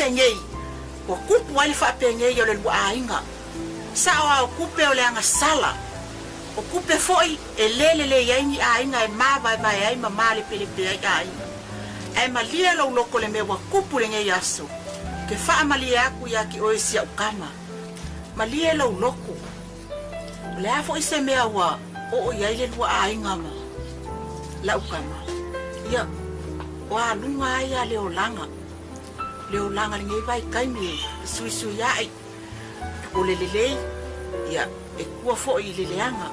ngei o kupu ai fa pe ngei o le ainga sa o kupe o le anga sala o kupe foi e lele yaingi ainga e mava vai ai mama le pele pe ai ai malia lo loko le mewa kupu le ngei aso ke fa malia aku ya ki o sia ukama malia lo loko le afo ise mea wa o yai le ainga ma la ukama ia wa lunga ia le olanga ngai vai kai mi suisu ya ai o le ia e kua fo i le leanga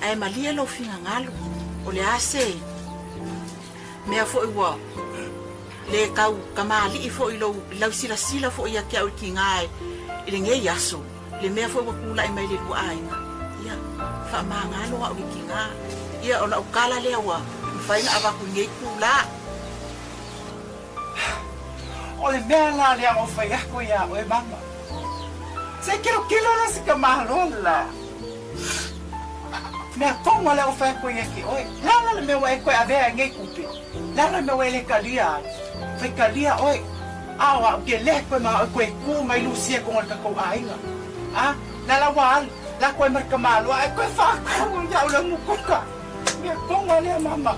ai malia lo finga ngalo o le ase mea fo i wa le kau kamali i fo i lo sila fo ia kia o ki ngai i le ngai aso le mea fo i wa kula i mai le ainga ia fa ma ngalo wa o ki nga ia o la ukala le wa faina ava ku ngai kula o le mea la le o fai ako ia o e mama se kilo la se kamalon la mea konga le o fai ako ia ki oi la le mea wa e koe avea ngai kupi la mea wa e le kalia fai kalia oi awa ke le koe ma koe ku mai lusia konga ka kou ainga la wal la koe mar kamalo e koe fa ko ia o le mukuka mea konga le mama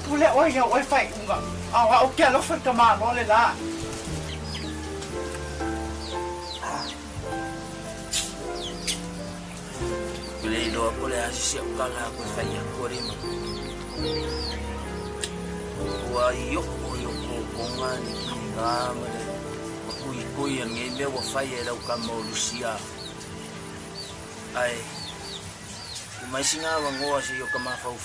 pule oi ia oi fai unga awa o ke alo fai kamalo le la Pule lo pule asi ukala ko fai ko rima wa yo ko ngani ki ngama ko ia ngai me wa fai e lau ka mo lusia ai mai singa wa ngoa si yo ka ma fau